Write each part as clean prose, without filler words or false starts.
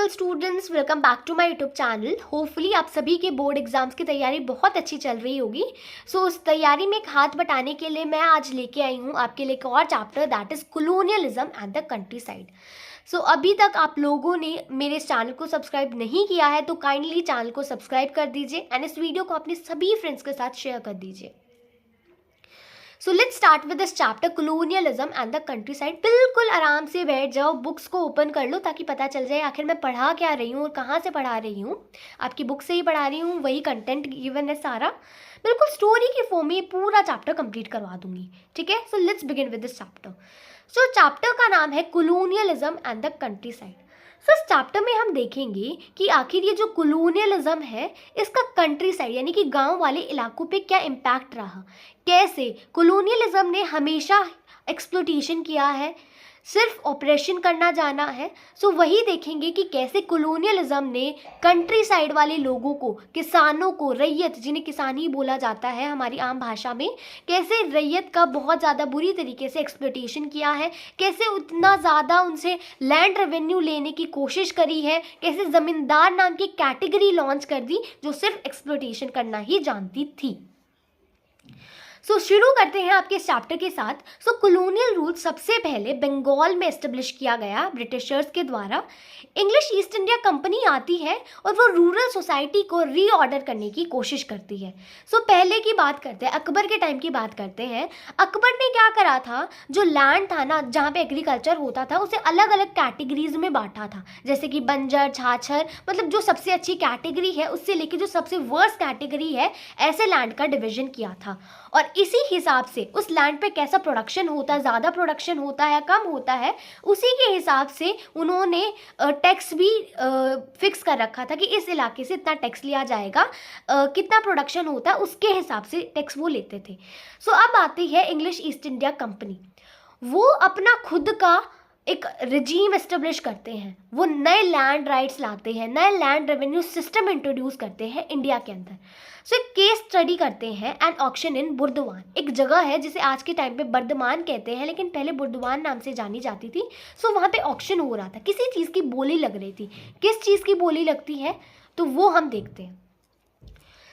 Beautiful students, welcome back to my YouTube channel. Hopefully आप सभी के बोर्ड एग्जाम्स की तैयारी बहुत अच्छी चल रही होगी। उस तैयारी में एक हाथ बटाने के लिए मैं आज लेके आई हूँ आपके लिए एक और chapter, that is colonialism and the country side. अभी तक आप लोगों ने मेरे इस चैनल को सब्सक्राइब नहीं किया है तो काइंडली चैनल को सब्सक्राइब कर दीजिए एंड इस वीडियो को अपने सभी फ्रेंड्स के साथ शेयर कर दीजिए। So let's start with this chapter, colonialism and the country side. बिल्कुल आराम से बैठ जाओ, बुक्स को ओपन कर लो ताकि पता चल जाए आखिर मैं पढ़ा क्या रही हूँ और कहाँ से पढ़ा रही हूँ। आपकी बुक से ही पढ़ा रही हूँ, वही कंटेंट गिवन है सारा। बिल्कुल स्टोरी के फॉर्म में पूरा चैप्टर कंप्लीट करवा दूंगी, ठीक है। So let's begin with this chapter. Chapter का नाम है colonialism and the country side. इस चैप्टर में हम देखेंगे कि आखिर ये जो कॉलोनियलिज्म है इसका कंट्री साइड यानी कि गांव वाले इलाकों पे क्या इम्पैक्ट रहा, कैसे कॉलोनियलिज्म ने हमेशा एक्सप्लॉइटेशन किया है, सिर्फ ऑपरेशन करना जाना है। वही देखेंगे कि कैसे कॉलोनियलिज्म ने कंट्री साइड वाले लोगों को, किसानों को, रैयत जिन्हें किसान ही बोला जाता है हमारी आम भाषा में, कैसे रैयत का बहुत ज़्यादा बुरी तरीके से एक्सप्लॉइटेशन किया है, कैसे उतना ज़्यादा उनसे लैंड रेवेन्यू लेने की कोशिश करी है, कैसे ज़मींदार नाम की कैटेगरी लॉन्च कर दी जो सिर्फ एक्सप्लॉइटेशन करना ही जानती थी। शुरू करते हैं आपके इस चैप्टर के साथ। कॉलोनियल रूल सबसे पहले बंगाल में एस्टेब्लिश किया गया ब्रिटिशर्स के द्वारा। इंग्लिश ईस्ट इंडिया कंपनी आती है और वो रूरल सोसाइटी को रीऑर्डर करने की कोशिश करती है। पहले की बात करते हैं, अकबर के टाइम की बात करते हैं। अकबर ने क्या करा था, जो लैंड था ना जहाँ पे एग्रीकल्चर होता था उसे अलग अलग कैटेगरीज में बांटा था, जैसे कि बंजर, छाछर, मतलब जो सबसे अच्छी कैटेगरी है उससे लेके जो सबसे वर्स्ट कैटेगरी है, ऐसे लैंड का डिवीजन किया था। और इसी हिसाब से उस लैंड पे कैसा प्रोडक्शन होता है, ज़्यादा प्रोडक्शन होता है, कम होता है, उसी के हिसाब से उन्होंने टैक्स भी फिक्स कर रखा था कि इस इलाके से इतना टैक्स लिया जाएगा, कितना प्रोडक्शन होता है उसके हिसाब से टैक्स वो लेते थे। अब आती है इंग्लिश ईस्ट इंडिया कंपनी। वो अपना खुद का एक रिजीम एस्टेब्लिश करते हैं, वो नए लैंड राइट्स लाते हैं, नए लैंड रेवेन्यू सिस्टम इंट्रोड्यूस करते हैं इंडिया के अंदर। एक केस स्टडी करते हैं एंड ऑक्शन इन बुर्दवान, एक जगह है जिसे आज के टाइम पे बर्धमान कहते हैं लेकिन पहले बुर्दवान नाम से जानी जाती थी। वहाँ पे ऑक्शन हो रहा था, किसी चीज़ की बोली लग रही थी। किस चीज़ की बोली लगती है तो वो हम देखते हैं।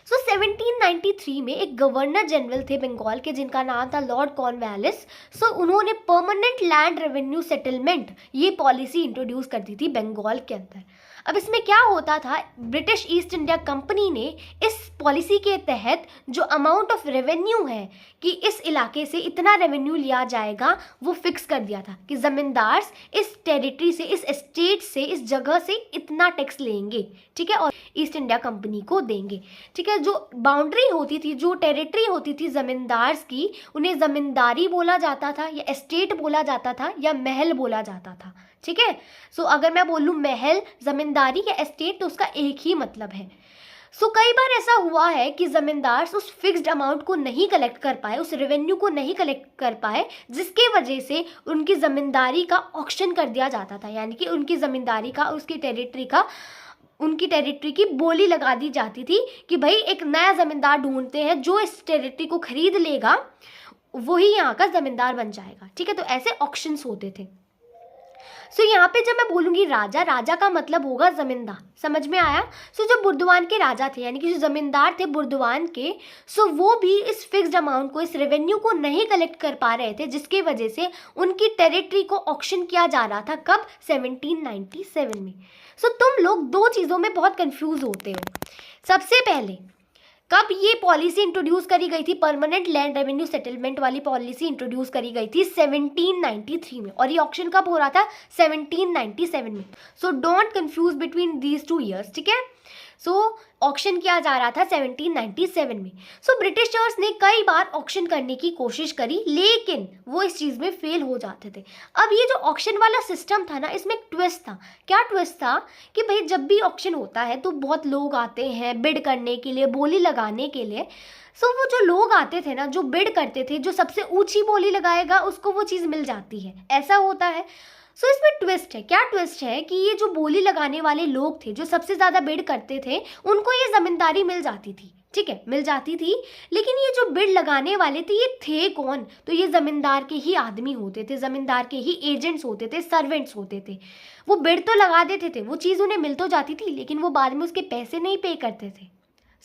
1793 में एक गवर्नर जनरल थे बंगाल के जिनका नाम था लॉर्ड कॉर्नवालिस। उन्होंने परमानेंट लैंड रेवेन्यू सेटलमेंट ये पॉलिसी इंट्रोड्यूस कर दी थी बंगाल के अंदर। अब इसमें क्या होता था, ब्रिटिश ईस्ट इंडिया कंपनी ने इस पॉलिसी के तहत जो अमाउंट ऑफ रेवेन्यू है कि इस इलाके से इतना रेवेन्यू लिया जाएगा वो फिक्स कर दिया था कि ज़मींदार इस टेरिटरी से, इस एस्टेट से, इस जगह से इतना टैक्स लेंगे, ठीक है, और ईस्ट इंडिया कंपनी को देंगे, ठीक है। जो बाउंड्री होती थी, जो टेरिटरी होती थी ज़मींदार की, उन्हें ज़मींदारी बोला जाता था या एस्टेट बोला जाता था या महल बोला जाता था, ठीक है। अगर मैं बोलूँ महल, ज़मींदारी या एस्टेट तो उसका एक ही मतलब है। कई बार ऐसा हुआ है कि ज़मींदार उस फिक्स्ड अमाउंट को नहीं कलेक्ट कर पाए, उस रेवेन्यू को नहीं कलेक्ट कर पाए, जिसके वजह से उनकी ज़मींदारी का ऑक्शन कर दिया जाता था, यानी कि उनकी ज़मींदारी का, उसकी टेरिटरी का, उनकी टेरिटरी की बोली लगा दी जाती थी कि भाई एक नया ज़मींदार ढूंढते हैं, जो इस टेरिटरी को खरीद लेगा वही यहाँ का ज़मींदार बन जाएगा, ठीक है। तो ऐसे ऑक्शंस होते थे। यहाँ पे जब मैं बोलूँगी राजा, राजा का मतलब होगा ज़मींदार, समझ में आया। जो बुर्दवान के राजा थे यानी कि जो ज़मींदार थे बुर्दवान के, वो भी इस फिक्स्ड अमाउंट को, इस रेवेन्यू को नहीं कलेक्ट कर पा रहे थे, जिसकी वजह से उनकी टेरिटरी को ऑक्शन किया जा रहा था। कब? 1797 में। तुम लोग दो चीज़ों में बहुत कंफ्यूज होते हो। सबसे पहले कब ये पॉलिसी इंट्रोड्यूस करी गई थी, परमानेंट लैंड रेवेन्यू सेटलमेंट वाली पॉलिसी इंट्रोड्यूस करी गई थी 1793 में, और ये ऑक्शन कब हो रहा था? 1797 में। Don't confuse between these 2 years, ठीक है। ऑक्शन किया जा रहा था 1797 में। ब्रिटिशर्स ने कई बार ऑक्शन करने की कोशिश करी लेकिन वो इस चीज़ में फेल हो जाते थे। अब ये जो ऑक्शन वाला सिस्टम था ना, इसमें एक ट्विस्ट था। क्या ट्विस्ट था कि भाई जब भी ऑक्शन होता है तो बहुत लोग आते हैं बिड करने के लिए, बोली लगाने के लिए। वो जो लोग आते थे ना, जो बिड करते थे, जो सबसे ऊंची बोली लगाएगा उसको वो चीज़ मिल जाती है, ऐसा होता है। सो इसमें ट्विस्ट है, क्या ट्विस्ट है कि ये जो बोली लगाने वाले लोग थे, जो सबसे ज़्यादा बिड करते थे, उनको ये ज़मींदारी मिल जाती थी, ठीक है, मिल जाती थी। लेकिन ये जो बिड लगाने वाले थे, ये थे कौन? तो ये ज़मींदार के ही आदमी होते थे, ज़मींदार के ही एजेंट्स होते थे, सर्वेंट्स होते थे। वो बिड तो लगा देते थे, वो चीज़ उन्हें मिल तो जाती थी, लेकिन वो बाद में उसके पैसे नहीं पे करते थे।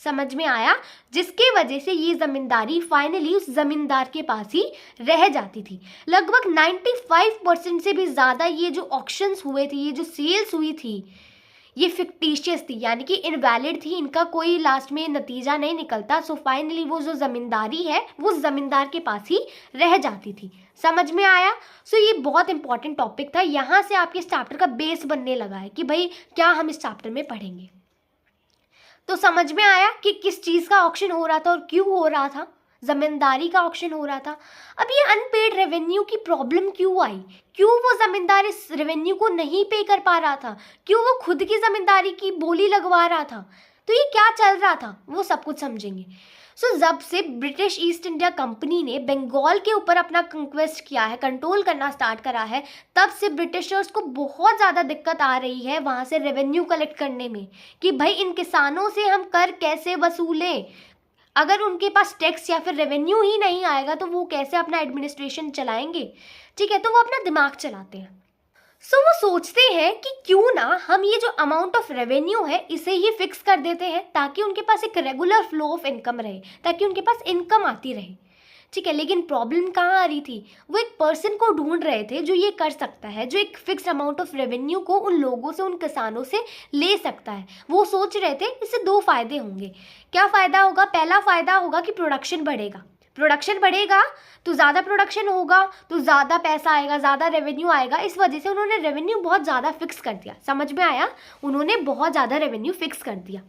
समझ में आया? जिसके वजह से ये जमींदारी फाइनली उस जमींदार के पास ही रह जाती थी। लगभग 95% से भी ज़्यादा ये जो ऑक्शंस हुए थे, ये जो सेल्स हुई थी, ये फिक्टिशियस थी, यानी कि इनवैलिड थी, इनका कोई लास्ट में नतीजा नहीं निकलता। सो फाइनली वो जो ज़मींदारी है वो ज़मींदार के पास ही रह जाती थी। समझ में आया? सो ये बहुत इंपॉर्टेंट टॉपिक था, यहाँ से आपके इस चैप्टर का बेस बनने लगा है कि भाई क्या हम इस चैप्टर में पढ़ेंगे। तो समझ में आया कि किस चीज़ का ऑक्शन हो रहा था और क्यों हो रहा था? जमींदारी का ऑक्शन हो रहा था। अब ये अनपेड रेवेन्यू की प्रॉब्लम क्यों आई? क्यों वो जमींदार इस रेवेन्यू को नहीं पे कर पा रहा था? क्यों वो खुद की जमींदारी की बोली लगवा रहा था? तो ये क्या चल रहा था, वो सब कुछ समझेंगे। सो जब से ब्रिटिश ईस्ट इंडिया कंपनी ने बंगाल के ऊपर अपना कंक्वेस्ट किया है, कंट्रोल करना स्टार्ट करा है, तब से ब्रिटिशर्स को बहुत ज़्यादा दिक्कत आ रही है वहाँ से रेवेन्यू कलेक्ट करने में कि भाई इन किसानों से हम कर कैसे वसूलें। अगर उनके पास टैक्स या फिर रेवेन्यू ही नहीं आएगा तो वो कैसे अपना एडमिनिस्ट्रेशन चलाएंगे? ठीक है, तो वो अपना दिमाग चलाते हैं। सो वो सोचते हैं कि क्यों ना हम ये जो अमाउंट ऑफ रेवेन्यू है इसे ही फिक्स कर देते हैं, ताकि उनके पास एक रेगुलर फ्लो ऑफ इनकम रहे, ताकि उनके पास इनकम आती रहे। ठीक है, लेकिन प्रॉब्लम कहाँ आ रही थी? वो एक पर्सन को ढूंढ रहे थे जो ये कर सकता है, जो एक फिक्स अमाउंट ऑफ रेवेन्यू को उन लोगों से, उन किसानों से ले सकता है। वो सोच रहे थे इससे दो फायदे होंगे। क्या फ़ायदा होगा? पहला फ़ायदा होगा कि प्रोडक्शन बढ़ेगा। प्रोडक्शन बढ़ेगा तो ज़्यादा प्रोडक्शन होगा तो ज़्यादा पैसा आएगा, ज़्यादा रेवेन्यू आएगा। इस वजह से उन्होंने रेवेन्यू बहुत ज़्यादा फिक्स कर दिया। समझ में आया? उन्होंने बहुत ज़्यादा रेवेन्यू फिक्स कर दिया।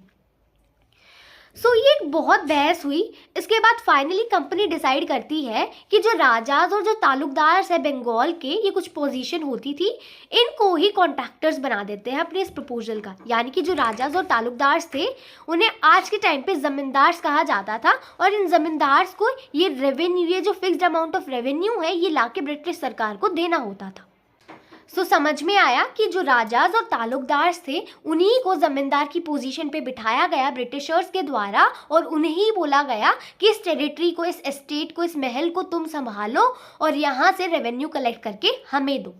सो ये एक बहुत बहस हुई। इसके बाद फाइनली कंपनी डिसाइड करती है कि जो राजाज और जो तालुकदार है बंगाल के, ये कुछ पोजीशन होती थी, इनको ही कॉन्ट्रैक्टर्स बना देते हैं अपने इस प्रपोजल का। यानी कि जो राजाज और तालुकदार थे उन्हें आज के टाइम पे जमींदार्स कहा जाता था, और इन जमींदार्स को ये रेवेन्यू, ये जो फिक्स्ड अमाउंट ऑफ रेवेन्यू है, ये लाके ब्रिटिश सरकार को देना होता था। सो समझ में आया कि जो राजाज और तालुकदार थे उन्हीं को जमींदार की पोजीशन पे बिठाया गया ब्रिटिशर्स के द्वारा, और उन्हें ही बोला गया कि इस टेरिटरी को, इस एस्टेट को, इस महल को तुम संभालो और यहाँ से रेवेन्यू कलेक्ट करके हमें दो।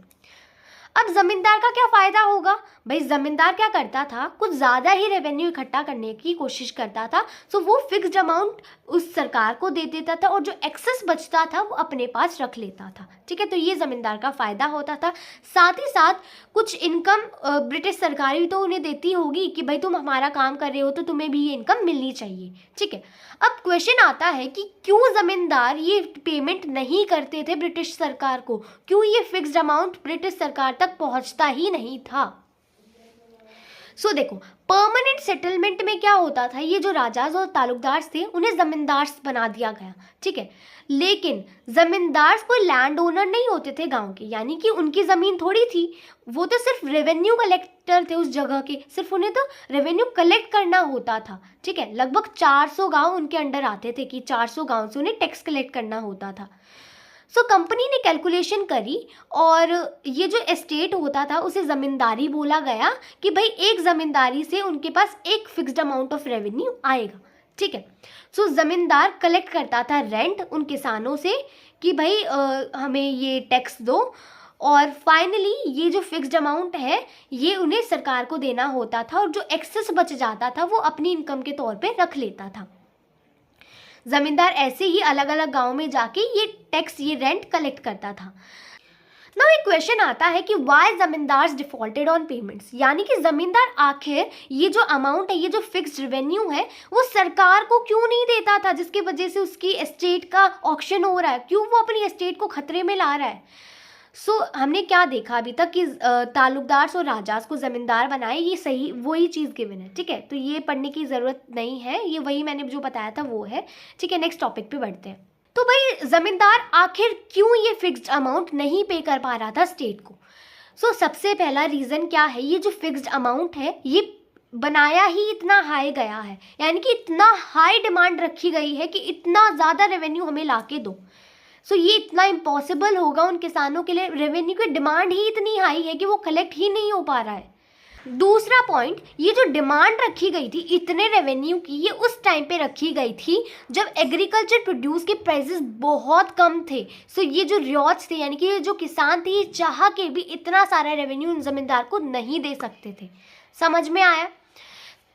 अब जमींदार का क्या फ़ायदा होगा? भाई जमींदार क्या करता था, कुछ ज़्यादा ही रेवेन्यू इकट्ठा करने की कोशिश करता था। सो वो फिक्स्ड अमाउंट उस सरकार को दे देता था और जो एक्सेस बचता था वो अपने पास रख लेता था। ठीक है, तो ये ज़मींदार का फ़ायदा होता था। साथ ही साथ कुछ इनकम ब्रिटिश सरकार भी तो उन्हें देती होगी कि भाई तुम हमारा काम कर रहे हो तो तुम्हें भी ये इनकम मिलनी चाहिए। ठीक है, अब क्वेश्चन आता है कि क्यों ज़मींदार ये पेमेंट नहीं करते थे ब्रिटिश सरकार को? क्यों ये फिक्स्ड अमाउंट ब्रिटिश सरकार तक पहुंचता ही नहीं था? सो देखो, परमानेंट सेटलमेंट में क्या होता था, ये जो राजाज और तालुकदार थे उन्हें जमींदार बना दिया गया। ठीक है, लेकिन जमींदार कोई लैंड ओनर नहीं होते थे गांव के, यानी कि उनकी ज़मीन थोड़ी थी, वो तो सिर्फ रेवेन्यू कलेक्टर थे उस जगह के, सिर्फ उन्हें तो रेवेन्यू कलेक्ट करना होता था। ठीक है, लगभग 400 गांव उनके अंडर आते थे कि 400 गांव से उन्हें टैक्स कलेक्ट करना होता था। सो कंपनी ने कैलकुलेशन करी और ये जो एस्टेट होता था उसे ज़मींदारी बोला गया कि भाई एक ज़मींदारी से उनके पास एक फिक्स्ड अमाउंट ऑफ रेवेन्यू आएगा। ठीक है, सो ज़मींदार कलेक्ट करता था रेंट उन किसानों से कि भाई हमें ये टैक्स दो, और फाइनली ये जो फिक्स्ड अमाउंट है ये उन्हें सरकार को देना होता था, और जो एक्सेस बच जाता था वो अपनी इनकम के तौर पे रख लेता था। जमींदार ऐसे ही अलग अलग गांव में जाके ये टैक्स, ये रेंट कलेक्ट करता था। नाउ एक क्वेश्चन आता है कि वाई जमींदार डिफॉल्टेड ऑन पेमेंट्स, यानी कि जमींदार आखिर ये जो अमाउंट है, ये जो फिक्स्ड रेवेन्यू है, वो सरकार को क्यों नहीं देता था, जिसकी वजह से उसकी एस्टेट का ऑक्शन हो रहा है, क्यों वो अपनी एस्टेट को खतरे में ला रहा है। सो हमने क्या देखा अभी तक कि तालुकदार और राजास को ज़मींदार बनाए, ये सही वही चीज़ गिवन है। ठीक है, तो ये पढ़ने की ज़रूरत नहीं है, ये वही मैंने जो बताया था वो है। ठीक है, नेक्स्ट टॉपिक पे बढ़ते हैं। तो भाई ज़मींदार आखिर क्यों ये फिक्स्ड अमाउंट नहीं पे कर पा रहा था स्टेट को? सो सबसे पहला रीज़न क्या है, ये जो फिक्स्ड अमाउंट है ये बनाया ही इतना हाई गया है, यानी कि इतना हाई डिमांड रखी गई है कि इतना ज़्यादा रेवेन्यू हमें ला के दो। सो ये इतना इम्पॉसिबल होगा उन किसानों के लिए, रेवेन्यू की डिमांड ही इतनी हाई है कि वो कलेक्ट ही नहीं हो पा रहा है। दूसरा पॉइंट, ये जो डिमांड रखी गई थी इतने रेवेन्यू की, ये उस टाइम पे रखी गई थी जब एग्रीकल्चर प्रोड्यूस के प्राइसेस बहुत कम थे। सो ये जो रियॉट्स थे यानी कि ये जो किसान थे, ये चाह के भी इतना सारा रेवेन्यू इन जमींदार को नहीं दे सकते थे। समझ में आया?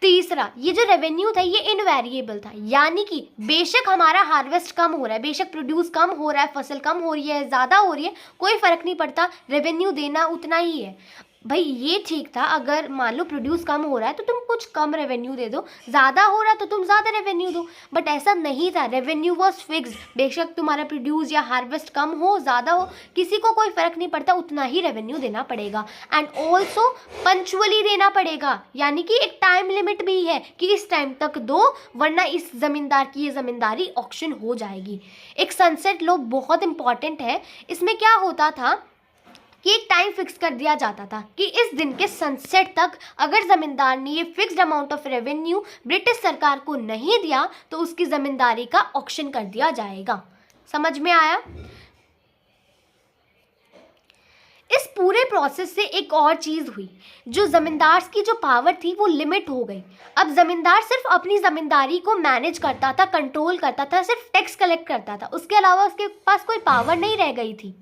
तीसरा, ये जो रेवेन्यू था ये इनवेरिएबल था, यानी कि बेशक हमारा हार्वेस्ट कम हो रहा है, बेशक प्रोड्यूस कम हो रहा है, फसल कम हो रही है, ज़्यादा हो रही है, कोई फ़र्क नहीं पड़ता, रेवेन्यू देना उतना ही है। भाई ये ठीक था, अगर मान लो प्रोड्यूस कम हो रहा है तो तुम कुछ कम रेवेन्यू दे दो, ज़्यादा हो रहा है तो तुम ज़्यादा रेवेन्यू दो, बट ऐसा नहीं था। रेवेन्यू वॉज फिक्स्ड, बेशक तुम्हारा प्रोड्यूस या हार्वेस्ट कम हो ज़्यादा हो, किसी को कोई फ़र्क नहीं पड़ता, उतना ही रेवेन्यू देना पड़ेगा। एंड ऑल्सो पंचुअली देना पड़ेगा, यानी कि एक टाइम लिमिट भी है कि इस टाइम तक दो, वरना इस ज़मींदार की ये ज़मींदारी ऑक्शन हो जाएगी। एक सनसेट लॉ बहुत इंपॉर्टेंट है। इसमें क्या होता था कि एक टाइम फिक्स कर दिया जाता था कि इस दिन के सनसेट तक अगर ज़मींदार ने ये fixed amount of revenue British सरकार को नहीं दिया तो उसकी ज़मींदारी का ऑक्शन कर दिया जाएगा। समझ में आया? इस पूरे प्रोसेस से एक और चीज़ हुई, जो ज़मींदार की जो पावर थी वो लिमिट हो गई। अब ज़मींदार सिर्फ अपनी ज़मींदारी को मैनेज करता था, कंट्रोल करता था, सिर्फ टैक्स कलेक्ट करता था, उसके अलावा उसके पास कोई पावर नहीं रह गई थी।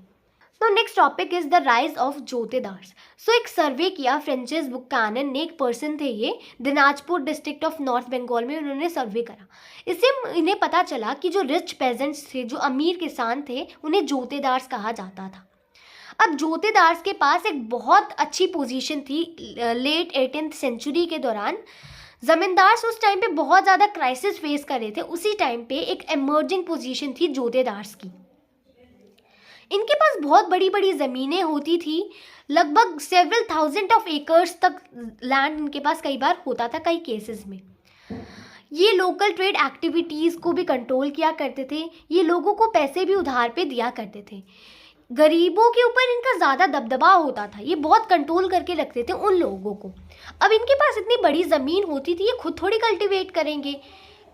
तो next topic is the rise of jotedars. सो एक सर्वे किया फ्रेंचिस बुकानन ने, एक पर्सन थे ये, Dinajpur district of north Bengal में उन्होंने सर्वे करा। इससे इन्हें पता चला कि जो रिच पेजेंट्स थे, जो अमीर किसान थे, उन्हें जोतेदार्स कहा जाता था। अब जोतेदार्स के पास एक बहुत अच्छी पोजीशन थी लेट 18th सेंचुरी के दौरान। ज़मींदार्स उस टाइम पे बहुत ज़्यादा क्राइसिस फेस कर रहे थे, उसी टाइम पे एक एमर्जिंग पोजीशन थी जोतेदार्स की। इनके पास बहुत बड़ी बड़ी ज़मीनें होती थी, लगभग सेवरल थाउजेंड ऑफ एकर्स तक लैंड इनके पास कई बार होता था कई केसेस में। ये लोकल ट्रेड एक्टिविटीज़ को भी कंट्रोल किया करते थे, ये लोगों को पैसे भी उधार पे दिया करते थे, गरीबों के ऊपर इनका ज़्यादा दबदबा होता था, ये बहुत कंट्रोल करके रखते थे उन लोगों को। अब इनके पास इतनी बड़ी ज़मीन होती थी, ये खुद थोड़ी कल्टिवेट करेंगे,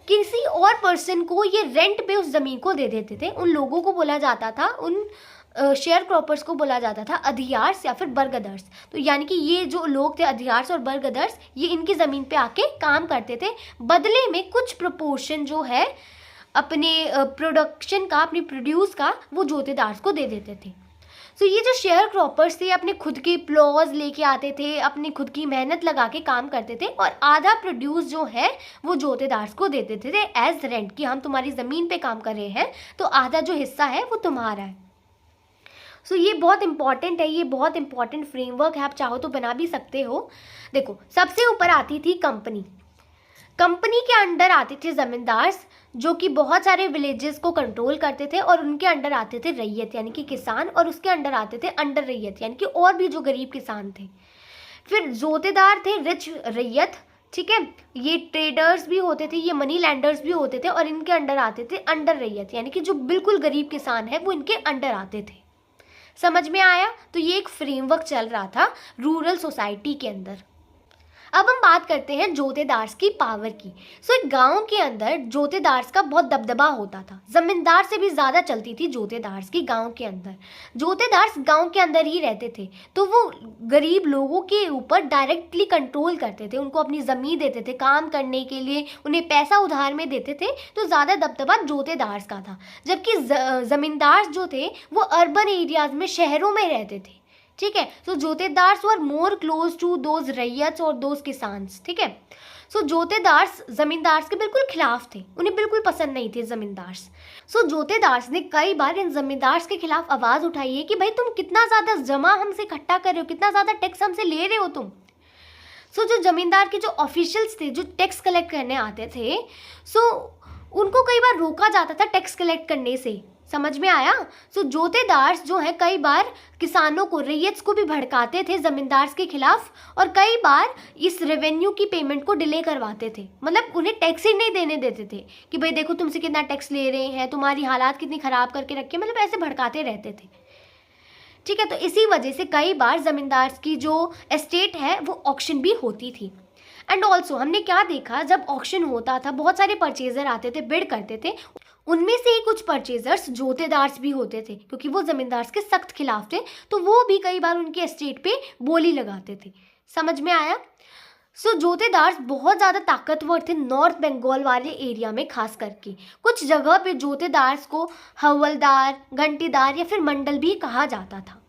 किसी और पर्सन को ये रेंट पे उस ज़मीन को दे देते थे। उन लोगों को बोला जाता था, उन शेयर क्रॉपर्स को बोला जाता था अधियार्स या फिर बरगदर्स। तो यानी कि ये जो लोग थे अधियार्स और बरगदर्स, ये इनकी ज़मीन पे आके काम करते थे, बदले में कुछ प्रोपोर्शन जो है अपने प्रोडक्शन का, अपनी प्रोड्यूस का, वो जोतेदार्स को दे देते थे। सो ये जो शेयर क्रॉपर्स थे अपने खुद के प्लॉज लेके आते थे, अपनी खुद की मेहनत लगा के काम करते थे, और आधा प्रोड्यूस जो है वो जोतेदार्स को दे देते थे एज रेंट, कि हम तुम्हारी ज़मीन पे काम कर रहे हैं तो आधा जो हिस्सा है वो तुम्हारा है। सो ये बहुत इंपॉर्टेंट है, ये बहुत इंपॉर्टेंट फ्रेमवर्क है, आप चाहो तो बना भी सकते हो। देखो, सबसे ऊपर आती थी कंपनी। कंपनी के अंडर आते थे ज़मींदार्स, जो कि बहुत सारे विलेजेस को कंट्रोल करते थे, और उनके अंडर आते थे रैयत यानी कि किसान, और उसके अंडर आते थे अंडर रैयत यानी कि और भी जो गरीब किसान थे। फिर जोतेदार थे रिच रैयत, ठीक है, ये ट्रेडर्स भी होते थे, ये मनी लैंडर्स भी होते थे, और इनके अंडर आते थे अंडर रैयत यानी कि जो बिल्कुल गरीब किसान है वो इनके अंडर आते थे। समझ में आया? तो ये एक फ्रेमवर्क चल रहा था रूरल सोसाइटी के अंदर। अब हम बात करते हैं जोतेदार्स की पावर की। सो एक गांव के अंदर जोतेदार्स का बहुत दबदबा होता था, जमींदार से भी ज़्यादा चलती थी जोतेदार्स की गांव के अंदर। जोतेदार्स गांव के अंदर ही रहते थे, तो वो गरीब लोगों के ऊपर डायरेक्टली कंट्रोल करते थे, उनको अपनी ज़मीन देते थे काम करने के लिए, उन्हें पैसा उधार में देते थे, तो ज़्यादा दबदबा जोतेदार्स का था। जबकि ज़मींदार जो थे वो अर्बन एरियाज़ में, शहरों में रहते थे, ठीक है। सो जोतेदार्स वर मोर क्लोज टू दोज रैयत्स और दोज किसान्स, ठीक है। सो जोतेदार्स जमींदार्स के बिल्कुल खिलाफ थे, उन्हें बिल्कुल पसंद नहीं थे जमींदार्स। सो जोतेदार्स ने कई बार इन जमींदार्स के खिलाफ आवाज़ उठाई है कि भाई तुम कितना ज़्यादा जमा हमसे इकट्ठा कर रहे हो, कितना ज़्यादा टैक्स हमसे ले रहे हो तुम। सो जो जमींदार के जो ऑफिशियल्स थे, जो टैक्स कलेक्ट करने आते थे, सो उनको कई बार रोका जाता था टैक्स कलेक्ट करने से। समझ में आया? सो जोतेदार्स जो है कई बार किसानों को, रैयत्स को भी भड़काते थे जमींदार्स के खिलाफ, और कई बार इस रेवेन्यू की पेमेंट को डिले करवाते थे, मतलब उन्हें टैक्स ही नहीं देने देते थे कि भाई देखो तुमसे कितना टैक्स ले रहे हैं, तुम्हारी हालात कितनी ख़राब करके रखे, मतलब ऐसे भड़काते रहते थे, ठीक है। तो इसी वजह से कई बार जमींदार्स की जो एस्टेट है वो ऑक्शन भी होती थी। एंड ऑल्सो हमने क्या देखा, जब ऑक्शन होता था बहुत सारे परचेजर आते थे, बिड करते थे, उनमें से ही कुछ परचेजर्स जोतेदार्स भी होते थे, क्योंकि वो जमींदार्स के सख्त खिलाफ थे, तो वो भी कई बार उनके एस्टेट पे बोली लगाते थे। समझ में आया? जोतेदार्स बहुत ज़्यादा ताकतवर थे नॉर्थ बंगाल वाले एरिया में। खास करके कुछ जगह पे जोतेदार्स को हवलदार, घंटीदार या फिर मंडल भी कहा जाता था।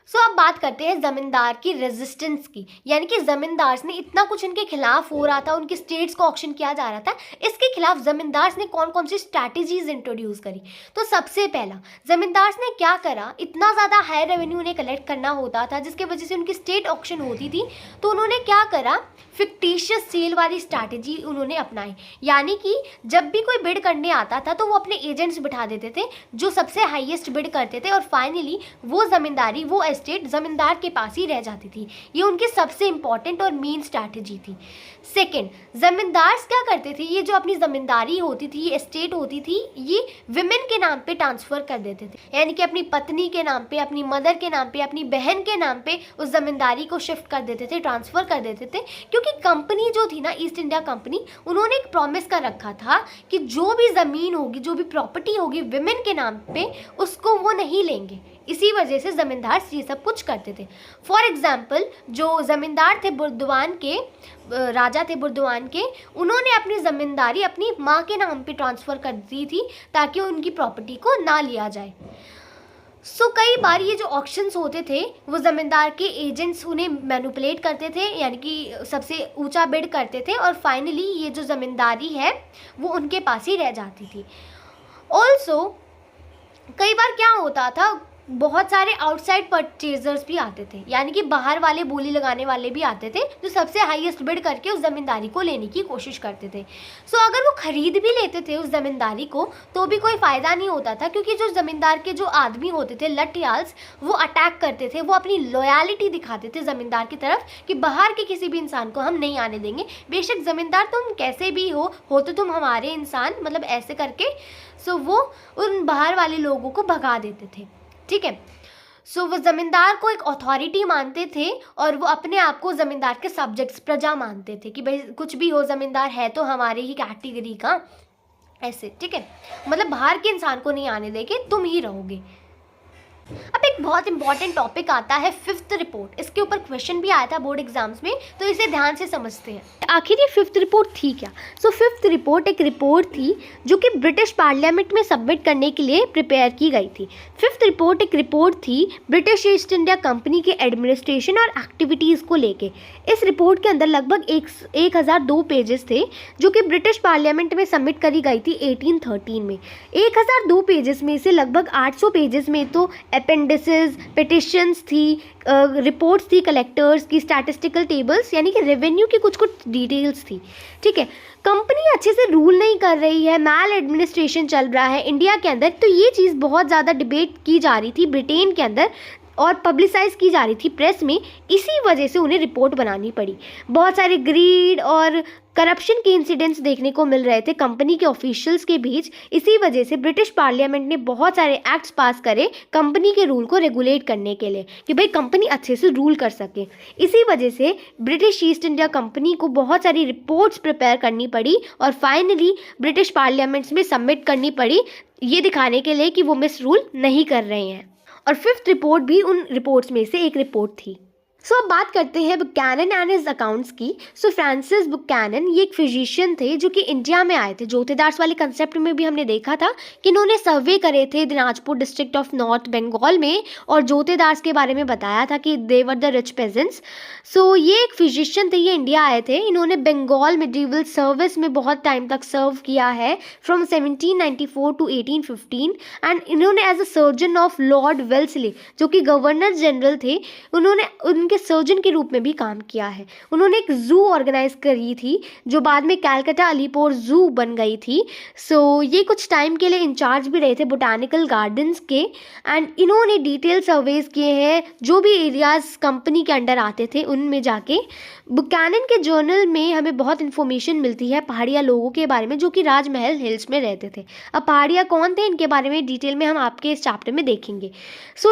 अब बात करते हैं ज़मींदार की रेजिस्टेंस की, यानी कि ज़मींदार्स ने इतना कुछ इनके खिलाफ हो रहा था, उनके स्टेट्स को ऑक्शन किया जा रहा था, इसके खिलाफ ज़मींदार्स ने कौन कौन सी स्ट्रैटेजीज इंट्रोड्यूस करी। तो सबसे पहला ज़मींदार्स ने क्या करा, इतना ज़्यादा हाई रेवेन्यू उन्हें कलेक्ट करना होता था जिसके वजह से उनकी स्टेट ऑक्शन होती थी, तो उन्होंने क्या करा, फिक्टिशियस सेल वाली स्ट्रैटेजी उन्होंने अपनाई। यानी कि जब भी कोई बिड करने आता था तो वो अपने एजेंट्स बिठा देते थे जो सबसे हाईएस्ट बिड करते थे, और फाइनली वो ज़मींदारी, वो एस्टेट ज़मींदार के पास ही रह जाती थी। ये उनकी सबसे इंपॉर्टेंट और मेन स्ट्रैटेजी थी। सेकेंड, ज़मींदार्स क्या करते थे, ये जो अपनी ज़मींदारी होती थी, ये एस्टेट होती थी, ये विमेन के नाम पे ट्रांसफ़र कर देते थे। यानी कि अपनी पत्नी के नाम पे, अपनी मदर के नाम पे, अपनी बहन के नाम पे उस ज़मींदारी को शिफ्ट कर देते थे, ट्रांसफ़र कर देते थे। क्योंकि कंपनी जो थी ना, ईस्ट इंडिया कंपनी, उन्होंने एक प्रॉमिस कर रखा था कि जो भी ज़मीन होगी, जो भी प्रॉपर्टी होगी विमेन के नाम पे, उसको वो नहीं लेंगे। इसी वजह से ज़मींदार ये सब कुछ करते थे। फॉर एग्जाम्पल, जो ज़मींदार थे बुर्दवान के, राजा थे बुर्दवान के, उन्होंने अपनी ज़मींदारी अपनी माँ के नाम पे ट्रांसफ़र कर दी थी ताकि उनकी प्रॉपर्टी को ना लिया जाए। कई बार ये जो ऑक्शंस होते थे वो ज़मींदार के एजेंट्स उन्हें मैनिपुलेट करते थे, यानी कि सबसे ऊंचा बिड करते थे, और फाइनली ये जो ज़मींदारी है वो उनके पास ही रह जाती थी। ऑल्सो कई बार क्या होता था, बहुत सारे आउटसाइड परचेजर्स भी आते थे, यानी कि बाहर वाले बोली लगाने वाले भी आते थे जो सबसे हाईएस्ट बिड करके उस ज़मींदारी को लेने की कोशिश करते थे। अगर वो खरीद भी लेते थे उस ज़मींदारी को तो भी कोई फ़ायदा नहीं होता था, क्योंकि जो ज़मींदार के जो आदमी होते थे, लठयाल्स, वो अटैक करते थे, वो अपनी लॉयल्टी दिखाते थे ज़मींदार की तरफ कि बाहर के किसी भी इंसान को हम नहीं आने देंगे, बेशक ज़मींदार तुम कैसे भी हो तो तुम हमारे इंसान, मतलब ऐसे करके वो उन बाहर वाले लोगों को भगा देते थे। ठीक है, वो ज़मींदार को एक अथॉरिटी मानते थे और वो अपने आप को ज़मींदार के सब्जेक्ट्स, प्रजा मानते थे कि भाई कुछ भी हो, ज़मींदार है तो हमारे ही कैटेगरी का, ऐसे। ठीक है, मतलब बाहर के इंसान को नहीं आने देंगे, तुम ही रहोगे। अब एक बहुत इंपॉर्टेंट टॉपिक आता है फिफ्थ रिपोर्ट। इसके ऊपर क्वेश्चन भी आया था बोर्ड एग्जाम्स में, तो इसे ध्यान से समझते हैं। आखिर ये फिफ्थ रिपोर्ट थी क्या? फिफ्थ रिपोर्ट एक रिपोर्ट थी जो कि ब्रिटिश पार्लियामेंट में सबमिट करने के लिए प्रिपेयर की गई थी। फिफ्थ रिपोर्ट एक रिपोर्ट थी ब्रिटिश ईस्ट इंडिया कंपनी के एडमिनिस्ट्रेशन और एक्टिविटीज़ को लेके। इस रिपोर्ट के अंदर लगभग 1002 पेजेस थे जो कि ब्रिटिश पार्लियामेंट में सबमिट करी गई थी 1813 में। 1002 पेजेस में से लगभग 800 पेजेस में तो अपेंडिसेस, पिटिशंस थी, रिपोर्ट्स थी कलेक्टर्स की, स्टैटिस्टिकल टेबल्स, यानी कि रेवेन्यू की कुछ डिटेल्स थी। ठीक है, कंपनी अच्छे से रूल नहीं कर रही है, मैल एडमिनिस्ट्रेशन चल रहा है इंडिया के अंदर, तो ये चीज़ बहुत ज़्यादा डिबेट की जा रही थी ब्रिटेन के अंदर और पब्लिसाइज की जा रही थी प्रेस में। इसी वजह से उन्हें रिपोर्ट बनानी पड़ी। बहुत सारे ग्रीड और करप्शन के इंसिडेंट्स देखने को मिल रहे थे कंपनी के ऑफिशियल्स के बीच। इसी वजह से ब्रिटिश पार्लियामेंट ने बहुत सारे एक्ट्स पास करे कंपनी के रूल को रेगुलेट करने के लिए कि भाई कंपनी अच्छे से रूल कर सके। इसी वजह से ब्रिटिश ईस्ट इंडिया कंपनी को बहुत सारी रिपोर्ट्स प्रिपेयर करनी पड़ी और फाइनली ब्रिटिश पार्लियामेंट्स में सबमिट करनी पड़ी, ये दिखाने के लिए कि वो मिस रूल नहीं कर रहे हैं। और फिफ्थ रिपोर्ट भी उन रिपोर्ट्स में से एक रिपोर्ट थी। अब बात करते हैं बुकैनन एंड हिज अकाउंट्स की। फ्रांसिस बुकैनन ये एक फिजिशियन थे जो कि इंडिया में आए थे। जोतेदार्स वाले कंसेप्ट में भी हमने देखा था कि इन्होंने सर्वे करे थे Dinajpur district of north Bengal में और जोतेदार्स के बारे में बताया था कि they were the rich peasants. ये एक फिजिशियन थे, ये इंडिया आए थे। इन्होंने बंगाल मेडिवल सर्विस में बहुत टाइम तक सर्व किया है, फ्रॉम 1794 टू 1815, एंड इन्होंने as a surgeon of lord Wellesley जो कि गवर्नर जनरल थे, उन्होंने उनके सर्जन के रूप में भी काम किया है। उन्होंने एक जू ऑर्गेनाइज करी थी जो बाद में कैलकाटा अलीपुर जू बन गई थी। ये कुछ टाइम के लिए इंचार्ज भी रहे थे बोटानिकल गार्डन्स के, एंड इन्होंने डिटेल सर्वेज किए हैं जो भी एरियाज कंपनी के अंडर आते थे उनमें जाके। बुकैनन के जर्नल में हमें बहुत इन्फॉर्मेशन मिलती है पहाड़िया लोगों के बारे में जो कि राजमहल हिल्स में रहते थे। अब पहाड़िया कौन थे इनके बारे में डिटेल में हम आपके इस चैप्टर में देखेंगे।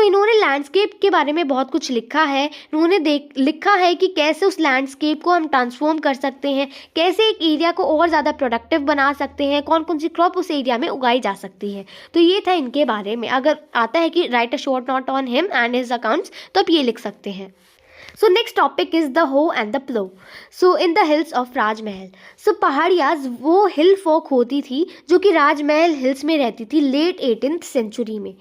इन्होंने लैंडस्केप के बारे में बहुत कुछ लिखा है। उन्होंने लिखा है कि कैसे उस लैंडस्केप को हम ट्रांसफॉर्म कर सकते हैं, कैसे एक एरिया को और ज़्यादा प्रोडक्टिव बना सकते हैं, कौन कौन सी क्रॉप उस एरिया में उगाई जा सकती है। तो ये था इनके बारे में। अगर आता है कि right a short note on him and his accounts, तो आप ये लिख सकते हैं। So next topic is the Ho and the Plow. So in the hills of Rajmahal. So पहाड़ियाज वो हिल फोक होती थी जो कि राजमहल हिल्स में रहती थी लेट 18th सेंचुरी में।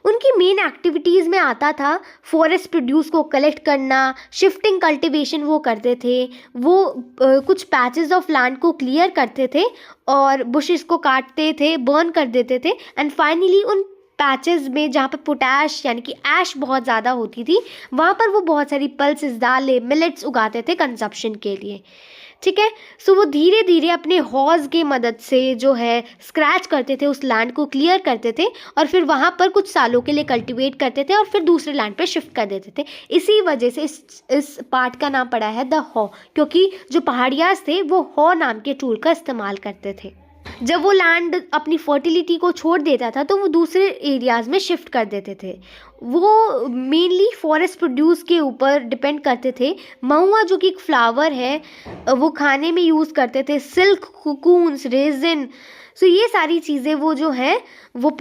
उनकी मेन एक्टिविटीज़ में आता था फॉरेस्ट प्रोड्यूस को कलेक्ट करना, शिफ्टिंग कल्टीवेशन वो करते थे, वो कुछ पैचेस ऑफ लैंड को क्लियर करते थे और बुशेस को काटते थे, बर्न कर देते थे, एंड फाइनली उन पैचेस में जहाँ पर पोटैश यानी कि ऐश बहुत ज़्यादा होती थी, वहाँ पर वो बहुत सारी पल्सेस, दालें, मिलेट्स उगाते थे कंजप्शन के लिए। ठीक है, सो वो धीरे धीरे अपने हॉज के मदद से जो है स्क्रैच करते थे, उस लैंड को क्लियर करते थे और फिर वहाँ पर कुछ सालों के लिए कल्टीवेट करते थे और फिर दूसरे लैंड पर शिफ्ट कर देते थे। इसी वजह से इस पार्ट का नाम पड़ा है द हॉ, क्योंकि जो पहाड़ियाज थे वो हॉ नाम के टूल का इस्तेमाल करते थे। जब वो लैंड अपनी फर्टिलिटी को छोड़ देता था तो वो दूसरे एरियाज़ में शिफ्ट कर देते थे। वो मेनली फॉरेस्ट प्रोड्यूस के ऊपर डिपेंड करते थे। महुआ जो कि एक फ्लावर है वो खाने में यूज़ करते थे, सिल्क, कोकून्स, रेजिन, सो ये सारी चीज़ें वो जो है वो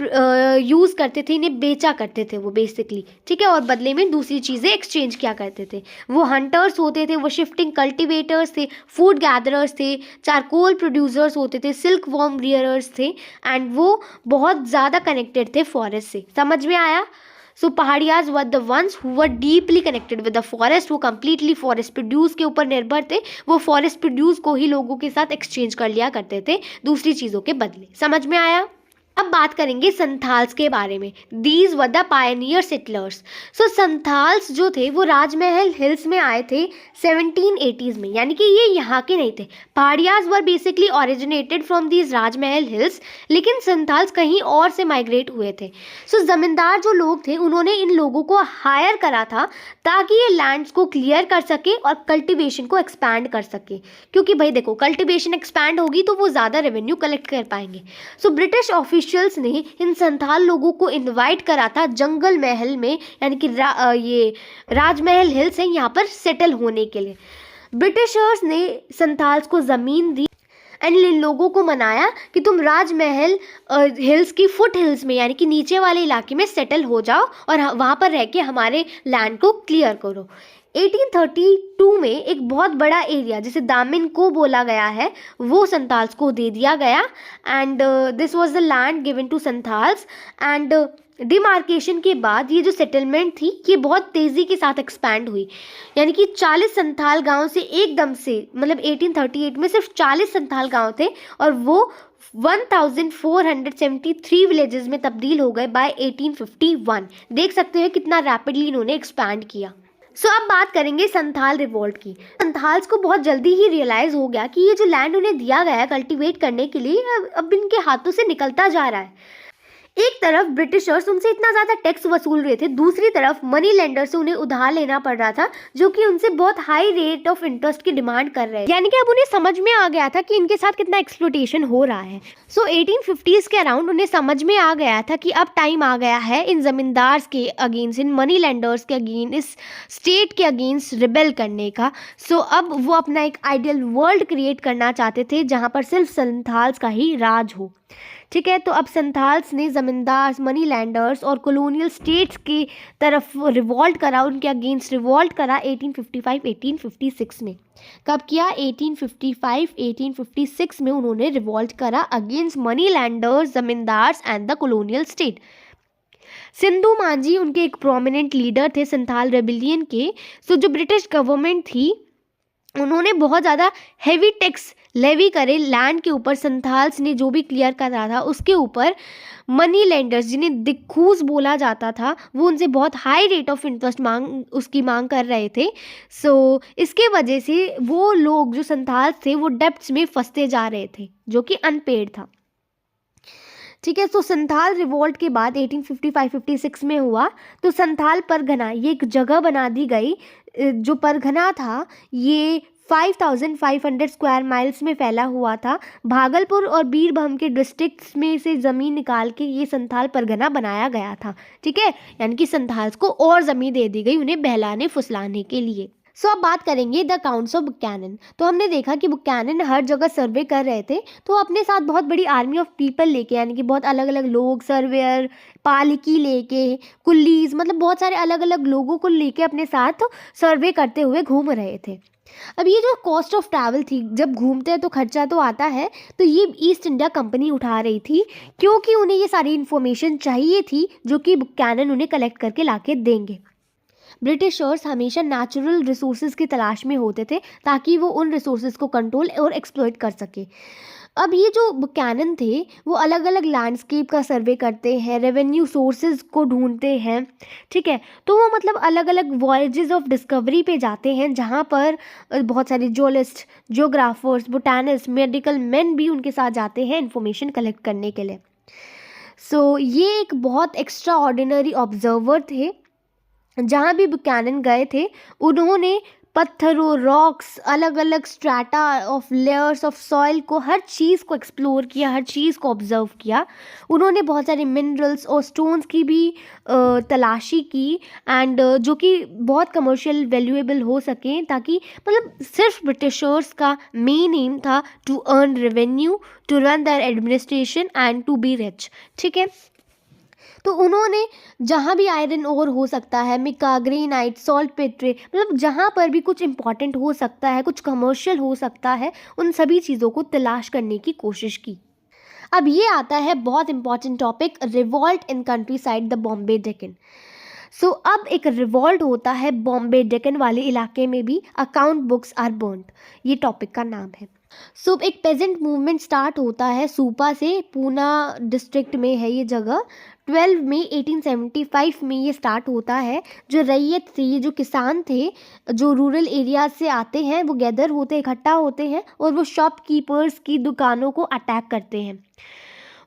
यूज़ करते थे, इन्हें बेचा करते थे वो बेसिकली। ठीक है, और बदले में दूसरी चीज़ें एक्सचेंज किया करते थे। वो हंटर्स होते थे, वो शिफ्टिंग कल्टीवेटर्स थे, फूड गैदरर्स थे, चारकोल प्रोड्यूसर्स होते थे, सिल्क वॉर्म रियरर्स थे, एंड वो बहुत ज़्यादा कनेक्टेड थे फॉरेस्ट से। समझ में आया? So Paharias were the ones who were deeply connected with the forest. वो कम्प्लीटली फॉरेस्ट प्रोड्यूस के ऊपर निर्भर थे। वो फॉरेस्ट प्रोड्यूस को ही लोगों के साथ एक्सचेंज कर लिया करते थे दूसरी चीज़ों के बदले। समझ में आया? अब बात करेंगे संथाल्स के बारे में। These were the Pioneer settlers. So Santhals जो थे वो राजमहल हिल्स में आए थे 1780s में, यानी कि ये यहाँ के नहीं थे। Paharias were basically originated from these Rajmahal hills, लेकिन संथाल्स कहीं और से माइग्रेट हुए थे। सो जमींदार जो लोग थे उन्होंने इन लोगों को हायर करा था ताकि ये लैंड्स को क्लियर कर सके और कल्टिवेशन को एक्सपैंड कर सके, क्योंकि भाई देखो कल्टिवेशन एक्सपैंड होगी तो वो ज़्यादा रेवेन्यू कलेक्ट कर पाएंगे। सो ब्रिटिश ऑफिशियल्स ने इन संथाल लोगों को इनवाइट करा था जंगल महल में, यानी कि ये राजमहल हिल्स है, यहाँ पर सेटल होने के लिए। ब्रिटिशर्स ने संथाल्स को ज़मीन दी एंड इन लोगों को मनाया कि तुम राजमहल हिल्स की फुट हिल्स में, यानी कि नीचे वाले इलाके में सेटल हो जाओ और वहाँ पर रह के हमारे लैंड को क्लियर करो। 1832 में एक बहुत बड़ा एरिया जिसे दामिन को बोला गया है वो संथाल्स को दे दिया गया, and this was the land given to Santhals. And demarcation के बाद ये जो सेटलमेंट थी ये बहुत तेज़ी के साथ एक्सपैंड हुई, यानी कि 40 संथाल गांव से एकदम से, मतलब 1838 में सिर्फ 40 संथाल गांव थे और वो 1473 विलेजेस में तब्दील हो गए बाय 1851। देख सकते हैं कितना रैपिडली इन्होंने एक्सपैंड किया। सो अब बात करेंगे संथाल रिवोल्ट की। संथाल्स को बहुत जल्दी ही रियलाइज़ हो गया कि ये जो लैंड उन्हें दिया गया है कल्टीवेट करने के लिए अब इनके हाथों से निकलता जा रहा है। एक तरफ ब्रिटिशर्स उनसे इतना ज़्यादा टैक्स वसूल रहे थे, दूसरी तरफ मनी लेंडर से उन्हें उधार लेना पड़ रहा था जो कि उनसे बहुत हाई रेट ऑफ इंटरेस्ट की डिमांड कर रहे हैं। यानी कि अब उन्हें समझ में आ गया था कि इनके साथ कितना एक्सप्लॉयटेशन हो रहा है। सो 1850s के अराउंड उन्हें समझ में आ गया था कि अब टाइम आ गया है इन जमींदार्स के अगेंस्ट, इन मनी लेंडर्स के अगेंस्ट, इस स्टेट के अगेंस्ट रिबेल करने का। सो अब वो अपना एक आइडियल वर्ल्ड क्रिएट करना चाहते थे जहाँ पर सिर्फ संथाल्स का ही राज हो। ठीक है, तो अब संथाल्स ने ज़मींदार, मनी लैंडर्स और कॉलोनियल स्टेट्स की तरफ रिवॉल्ट करा, उनके अगेंस्ट रिवॉल्ट करा 1855-1856 में। कब किया? 1855-1856 में उन्होंने रिवॉल्ट करा against money landers, zamindars and the colonial state. Sindhu Manjhi उनके एक प्रोमिनेंट लीडर थे संथाल रेबिलियन के। सो जो ब्रिटिश गवर्नमेंट थी उन्होंने बहुत ज़्यादा हैवी टैक्स लेवी करे लैंड के ऊपर। संथाल्स ने जो भी क्लियर करा था उसके ऊपर मनी लेंडर्स, जिन्हें दिक्खूज बोला जाता था, वो उनसे बहुत हाई रेट ऑफ इंटरेस्ट उसकी मांग कर रहे थे। सो इसके वजह से वो लोग जो संथाल्स थे वो डेब्ट्स में फंसते जा रहे थे जो कि अनपेड था। ठीक है, तो संथाल रिवोल्ट के बाद 1855-56 में हुआ तो संथाल परगना, ये एक जगह बना दी गई। जो परगना था ये 5,500 स्क्वायर माइल्स में फैला हुआ था। भागलपुर और बीरभूम के डिस्ट्रिक्ट्स में से ज़मीन निकाल के ये संथाल परगना बनाया गया था। ठीक है, यानी कि संथाल्स को और ज़मीन दे दी गई उन्हें बहलाने फुसलाने के लिए। सो अब बात करेंगे द अकाउंट्स ऑफ बुकैनन। तो हमने देखा कि बुकैनन हर जगह सर्वे कर रहे थे, तो अपने साथ बहुत बड़ी आर्मी ऑफ पीपल लेके, यानी कि बहुत अलग अलग लोग, सर्वेयर, पालकी लेके, कुल्लीज, मतलब बहुत सारे अलग अलग लोगों को लेके अपने साथ सर्वे करते हुए घूम रहे थे। अब ये जो कॉस्ट ऑफ ट्रैवल थी, जब घूमते हैं तो खर्चा तो आता है, तो ये ईस्ट इंडिया कंपनी उठा रही थी, क्योंकि उन्हें ये सारी इन्फॉर्मेशन चाहिए थी जो कि बुकैनन उन्हें कलेक्ट करके लाके देंगे। ब्रिटिशर्स हमेशा नेचुरल रिसोर्सेज की तलाश में होते थे ताकि वो उन रिसोर्सेज को कंट्रोल और एक्सप्लॉइट कर सके। अब ये जो बुकैनन थे वो अलग अलग लैंडस्केप का सर्वे करते हैं, रेवेन्यू सोर्सेज को ढूंढते हैं। ठीक है, तो वो मतलब अलग अलग वॉयजेस ऑफ डिस्कवरी पे जाते हैं, जहाँ पर बहुत सारे geologist, geographers, botanist, medical man भी उनके साथ जाते हैं इन्फॉर्मेशन कलेक्ट करने के लिए। सो ये एक बहुत एक्स्ट्रा ऑर्डिनरी ऑब्जर्वर थे। जहाँ भी बुकैनन गए थे उन्होंने पत्थरों, रॉक्स, अलग अलग strata of layers of soil को, हर चीज़ को एक्सप्लोर किया, हर चीज़ को ऑब्जर्व किया। उन्होंने बहुत सारे मिनरल्स और स्टोन्स की भी तलाशी की, एंड जो कि बहुत कमर्शियल वैल्यूएबल हो सकें, ताकि मतलब सिर्फ ब्रिटिशर्स का मेन एम था to earn revenue, to run their administration and to be rich. ठीक है, तो उन्होंने जहाँ भी आयरन ओर हो सकता है, मिका, ग्रेनाइट, सॉल्ट पेट्रे, मतलब जहाँ पर भी कुछ इंपॉर्टेंट हो सकता है, कुछ कमर्शियल हो सकता है, उन सभी चीज़ों को तलाश करने की कोशिश की। अब ये आता है बहुत important topic, revolt in countryside the Bombay Deccan. So अब एक रिवॉल्ट होता है बॉम्बे डेक्कन वाले इलाके में भी, अकाउंट बुक्स आर बर्न्ड, ये टॉपिक का नाम है। सो एक पेजेंट मूवमेंट स्टार्ट होता है सूपा से, पूना डिस्ट्रिक्ट में है ये जगह। 12 मई 1875 में ये स्टार्ट होता है। जो रैयत थी, ये जो किसान थे जो रूरल एरिया से आते हैं, वो गैदर होते, इकट्ठा होते हैं और वो शॉपकीपर्स की दुकानों को अटैक करते हैं।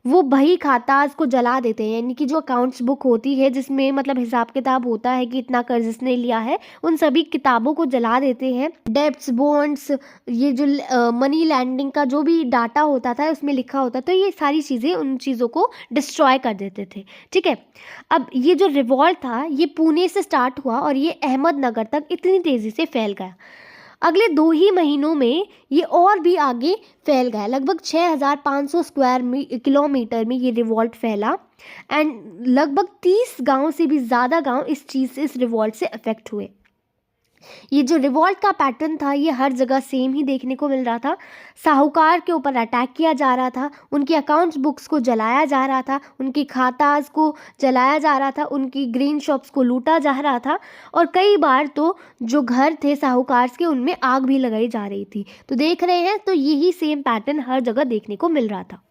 वो बही खाताज को जला देते हैं, यानी कि जो अकाउंट्स बुक होती है जिसमें मतलब हिसाब किताब होता है कि इतना कर्ज इसने लिया है, उन सभी किताबों को जला देते हैं। डेब्ट्स, बॉन्ड्स, ये जो मनी लैंडिंग का जो भी डाटा होता था उसमें लिखा होता, तो ये सारी चीज़ें, उन चीज़ों को डिस्ट्रॉय कर देते थे। ठीक है, अब ये जो रिवॉल्ट था ये पुणे से स्टार्ट हुआ और ये अहमदनगर तक इतनी तेज़ी से फैल गया। अगले 2 ही महीनों में ये और भी आगे फैल गया। लगभग 6,500 स्क्वायर किलोमीटर में ये रिवॉल्ट फैला, एंड लगभग 30 गांव से भी ज़्यादा गांव इस चीज़ से, इस रिवॉल्ट से अफेक्ट हुए। ये जो रिवॉल्ट का पैटर्न था ये हर जगह सेम ही देखने को मिल रहा था। साहूकार के ऊपर अटैक किया जा रहा था, उनकी अकाउंट्स बुक्स को जलाया जा रहा था, उनकी खाताज को जलाया जा रहा था, उनकी ग्रेन शॉप्स को लूटा जा रहा था, और कई बार तो जो घर थे साहूकार के उनमें आग भी लगाई जा रही थी। तो देख रहे हैं, तो यही सेम पैटर्न हर जगह देखने को मिल रहा था।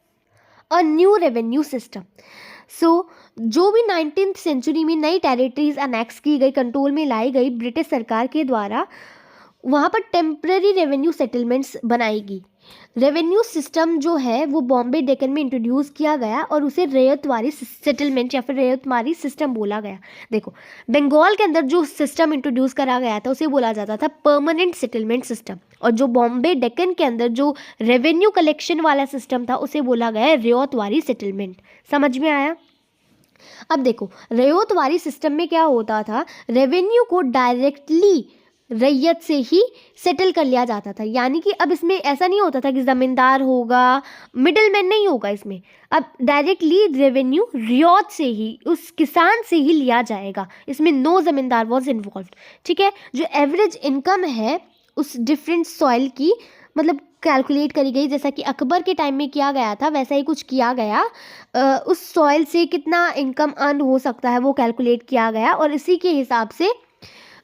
A new revenue system. So जो भी 19th सेंचुरी में नई टेरिटरीज अनेक्स की गई, कंट्रोल में लाई गई ब्रिटिश सरकार के द्वारा, वहाँ पर टेम्पररी रेवेन्यू सेटलमेंट्स बनाएगी। रेवेन्यू सिस्टम जो है वो बॉम्बे डेक्कन में इंट्रोड्यूस किया गया और उसे रैयतवारी सेटलमेंट या फिर रैयतवारी सिस्टम बोला गया। देखो, बंगाल के अंदर जो सिस्टम इंट्रोड्यूस करा गया था उसे बोला जाता था परमानेंट सेटलमेंट सिस्टम, और जो बॉम्बे डेक्कन के अंदर जो रेवेन्यू कलेक्शन वाला सिस्टम था उसे बोला गया रैयतवारी सेटलमेंट। समझ में आया? अब देखो, रैयतवारी सिस्टम में क्या होता था, रेवेन्यू को डायरेक्टली रैयत से ही सेटल कर लिया जाता था। यानी कि अब इसमें ऐसा नहीं होता था कि ज़मींदार होगा, मिडिलमैन नहीं होगा इसमें। अब डायरेक्टली रेवेन्यू रियात से ही, उस किसान से ही लिया जाएगा। इसमें नो ज़मींदार वॉज इन्वॉल्व। ठीक है, जो एवरेज इनकम है उस डिफरेंट सॉइल की मतलब कैलकुलेट करी गई, जैसा कि अकबर के टाइम में किया गया था वैसा ही कुछ किया गया। उस सॉइल से कितना इनकम अर्न हो सकता है वो कैलकुलेट किया गया, और इसी के हिसाब से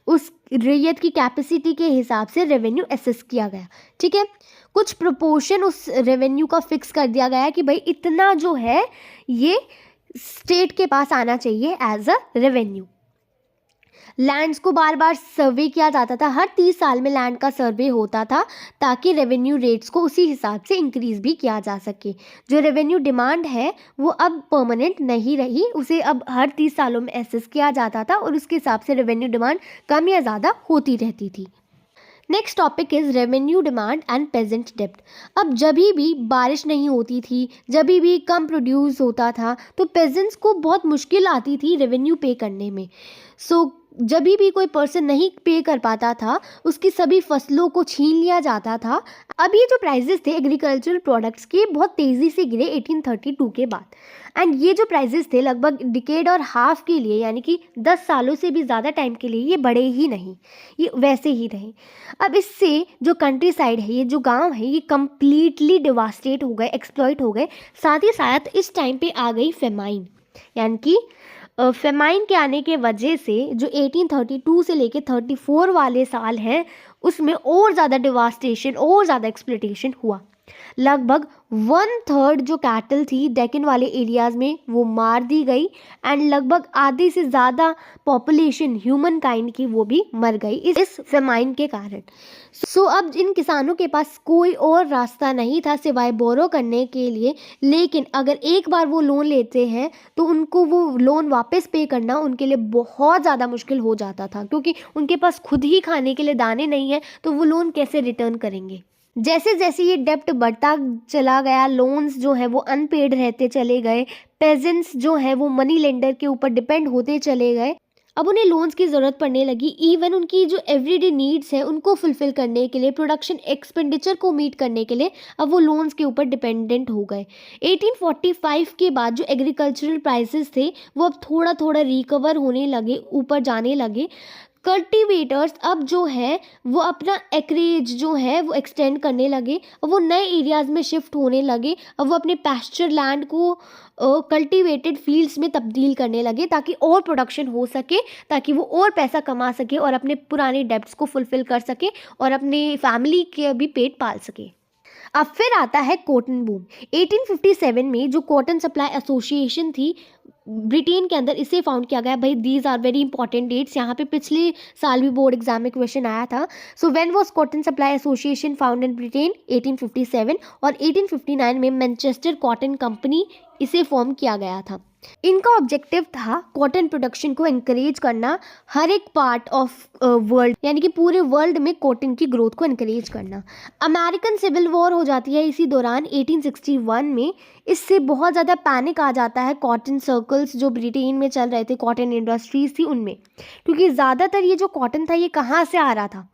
उस रैयत की कैपेसिटी के हिसाब से रेवेन्यू एसेस किया गया। ठीक है, कुछ प्रोपोर्शन उस रेवेन्यू का फिक्स कर दिया गया कि भाई इतना जो है ये स्टेट के पास आना चाहिए एज अ रेवेन्यू। लैंड्स को बार बार सर्वे किया जाता था, हर 30 साल में लैंड का सर्वे होता था ताकि रेवेन्यू रेट्स को उसी हिसाब से इंक्रीज़ भी किया जा सके। जो रेवेन्यू डिमांड है वो अब परमानेंट नहीं रही, उसे अब हर 30 सालों में एसेस किया जाता था और उसके हिसाब से रेवेन्यू डिमांड कम या ज़्यादा होती रहती थी। Next topic is revenue demand and peasant डेप्ट। अब जब भी बारिश नहीं होती थी, जब भी कम प्रोड्यूस होता था, तो पेजेंट्स को बहुत मुश्किल आती थी रेवेन्यू पे करने में। सो जब भी कोई पर्सन नहीं पे कर पाता था, उसकी सभी फसलों को छीन लिया जाता था। अब ये जो प्राइजेस थे एग्रीकल्चरल प्रोडक्ट्स के, बहुत तेज़ी से गिरे 1832 के बाद। एंड ये जो प्राइजेस थे लगभग डिकेड और हाफ के लिए, यानी कि 10 सालों से भी ज़्यादा टाइम के लिए ये बढ़े ही नहीं, ये वैसे ही रहे। अब इससे जो कंट्री साइड है, ये जो गांव है, ये कम्प्लीटली डिवास्टेट हो गए, एक्सप्लॉइट हो गए। साथ ही साथ इस टाइम पे आ गई फेमाइन, यानी कि फेमाइन के आने के वजह से जो 1832 से लेके 34 वाले साल हैं, उसमें और ज़्यादा डिवास्टेशन और ज़्यादा एक्सप्लोइटेशन हुआ। लगभग 1/3 जो कैटल थी डेक्कन वाले एरियाज़ में, वो मार दी गई। एंड लगभग आधे से ज़्यादा पॉपुलेशन ह्यूमन काइंड की वो भी मर गई इस फेमाइन के कारण। सो अब इन किसानों के पास कोई और रास्ता नहीं था सिवाय बोरो करने के लिए। लेकिन अगर एक बार वो लोन लेते हैं तो उनको वो लोन वापस पे करना उनके लिए बहुत ज़्यादा मुश्किल हो जाता था, क्योंकि उनके पास खुद ही खाने के लिए दाने नहीं है, तो वो लोन कैसे रिटर्न करेंगे। जैसे जैसे ये डेप्ट बढ़ता चला गया, लोन्स जो है वो अनपेड रहते चले गए, पेजेंट्स जो है वो मनी लेंडर के ऊपर डिपेंड होते चले गए। अब उन्हें लोन्स की ज़रूरत पड़ने लगी। इवन उनकी जो एवरीडे नीड्स हैं उनको फुलफ़िल करने के लिए, प्रोडक्शन एक्सपेंडिचर को मीट करने के लिए अब वो लोन्स के ऊपर डिपेंडेंट हो गए। 1845 के बाद जो एग्रीकल्चरल प्राइसेस थे वो अब थोड़ा थोड़ा रिकवर होने लगे, ऊपर जाने लगे। कल्टीवेटर्स अब जो है वो अपना एक्रेज जो है वो एक्सटेंड करने लगे, अब वो नए एरियाज़ में शिफ्ट होने लगे। अब वो अपने पैस्चर लैंड को कल्टीवेटेड फील्ड्स में तब्दील करने लगे ताकि और प्रोडक्शन हो सके, ताकि वो और पैसा कमा सके और अपने पुराने डेब्ट्स को फुलफ़िल कर सके और अपने फैमिली के भी पेट पाल सके। अब फिर आता है कॉटन बूम। 1857 में जो कॉटन सप्लाई एसोसिएशन थी ब्रिटेन के अंदर, इसे फाउंड किया गया। भाई these are very important dates, यहाँ पे पिछले साल भी बोर्ड एग्जाम में क्वेश्चन आया था। So when was cotton supply association found in Britain? 1857। और 1859 में मैनचेस्टर कॉटन कंपनी इसे फॉर्म किया गया था। इनका ऑब्जेक्टिव था कॉटन प्रोडक्शन को एनकरेज करना, हर एक पार्ट ऑफ वर्ल्ड, यानी कि पूरे वर्ल्ड में कॉटन की ग्रोथ को एनकरेज करना। अमेरिकन सिविल वॉर हो जाती है इसी दौरान 1861 में। इससे बहुत ज़्यादा पैनिक आ जाता है कॉटन सर्कल्स जो ब्रिटेन में चल रहे थे, कॉटन इंडस्ट्रीज थी उनमें, क्योंकि ज़्यादातर ये जो कॉटन था ये कहाँ से आ रहा था?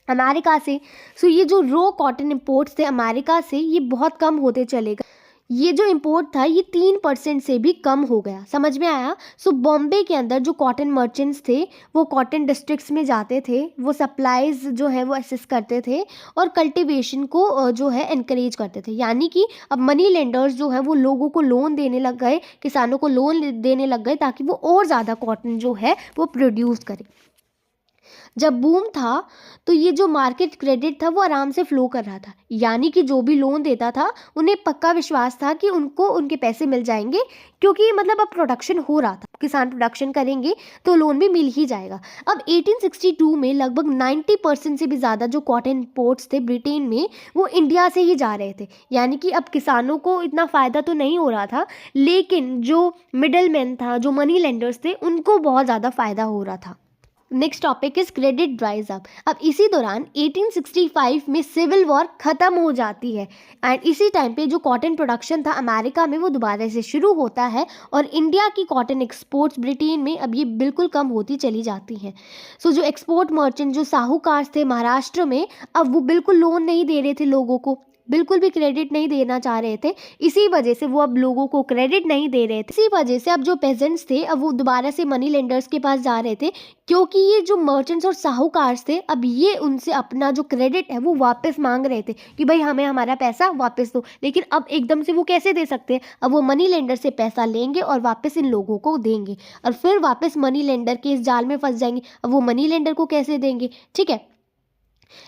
अमेरिका से। सो ये जो रो कॉटन इम्पोर्ट्स थे अमेरिका से, ये बहुत कम होते चले गए। ये जो इम्पोर्ट था ये 3% से भी कम हो गया। समझ में आया? सो बॉम्बे के अंदर जो कॉटन मर्चेंट्स थे वो कॉटन डिस्ट्रिक्ट्स में जाते थे, वो सप्लाईज जो है वो असेस करते थे और कल्टीवेशन को जो है एनकरेज करते थे। यानी कि अब मनी लेंडर्स जो है वो लोगों को लोन देने लग गए, किसानों को लोन देने लग गए ताकि वो और ज़्यादा कॉटन जो है वो प्रोड्यूस करें। जब बूम था तो ये जो मार्केट क्रेडिट था वो आराम से फ्लो कर रहा था, यानी कि जो भी लोन देता था उन्हें पक्का विश्वास था कि उनको उनके पैसे मिल जाएंगे, क्योंकि मतलब अब प्रोडक्शन हो रहा था, किसान प्रोडक्शन करेंगे तो लोन भी मिल ही जाएगा। अब 1862 में लगभग 90% से भी ज़्यादा जो कॉटन इंपोर्ट्स थे ब्रिटेन में वो इंडिया से ही जा रहे थे। यानी कि अब किसानों को इतना फ़ायदा तो नहीं हो रहा था, लेकिन जो मिडल मैन था, जो मनी लेंडर्स थे, उनको बहुत ज़्यादा फ़ायदा हो रहा था। Next topic is credit ड्राइज up. अब इसी दौरान 1865 में सिविल वॉर ख़त्म हो जाती है एंड इसी टाइम पे जो कॉटन प्रोडक्शन था अमेरिका में वो दोबारा से शुरू होता है और इंडिया की कॉटन एक्सपोर्ट्स ब्रिटेन में अब ये बिल्कुल कम होती चली जाती हैं। सो जो एक्सपोर्ट मर्चेंट, जो साहूकार थे महाराष्ट्र में, अब वो बिल्कुल लोन नहीं दे रहे थे लोगों को, बिल्कुल भी क्रेडिट नहीं देना चाह रहे थे। इसी वजह से वो अब लोगों को क्रेडिट नहीं दे रहे थे। इसी वजह से अब जो पेजेंट्स थे अब वो दोबारा से मनी लेंडर्स के पास जा रहे थे, क्योंकि ये जो मर्चेंट्स और साहूकार थे अब ये उनसे अपना जो क्रेडिट है वो वापस मांग रहे थे कि भाई हमें हमारा पैसा वापस दो। लेकिन अब एकदम से वो कैसे दे सकते हैं? अब वो मनी लेंडर से पैसा लेंगे और वापस इन लोगों को देंगे और फिर वापस मनी लेंडर के इस जाल में फंस जाएंगे। अब वो मनी लेंडर को कैसे देंगे? ठीक है,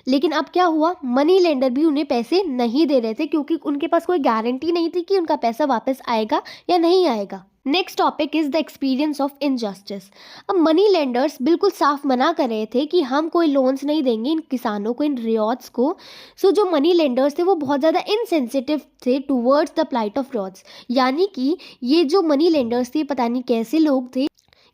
लेकिन अब क्या हुआ, मनी लेंडर भी उन्हें पैसे नहीं दे रहे थे क्योंकि उनके पास कोई गारंटी नहीं थी कि उनका पैसा वापस आएगा या नहीं आएगा। Next topic is the experience of injustice. अब मनी लेंडर्स बिल्कुल साफ मना कर रहे थे कि हम कोई लोन्स नहीं देंगे इन किसानों को, इन रियॉट्स को। सो जो मनी लेंडर्स थे वो बहुत ज़्यादा इनसेंसिटिव थे टूवर्ड्स द प्लाइट ऑफ रियॉट्स। यानी कि ये जो मनी लेंडर्स थे पता नहीं कैसे लोग थे,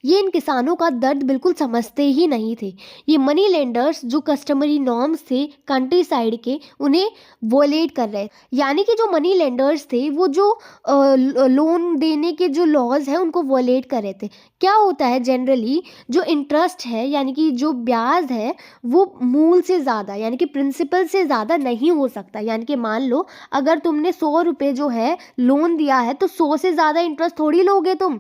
ये इन किसानों का दर्द बिल्कुल समझते ही नहीं थे। ये मनी लेंडर्स जो कस्टमरी नॉर्म्स थे कंट्री साइड के, उन्हें वोलेट कर रहे, यानी कि जो मनी लेंडर्स थे वो जो लोन देने के जो लॉज हैं उनको वोलेट कर रहे थे। क्या होता है जनरली, जो इंटरेस्ट है यानी कि जो ब्याज है वो मूल से ज़्यादा यानी कि प्रिंसिपल से ज़्यादा नहीं हो सकता। यानी कि मान लो अगर तुमने 100 रुपये जो है लोन दिया है तो 100 से ज़्यादा इंटरेस्ट थोड़ी लोगे तुम।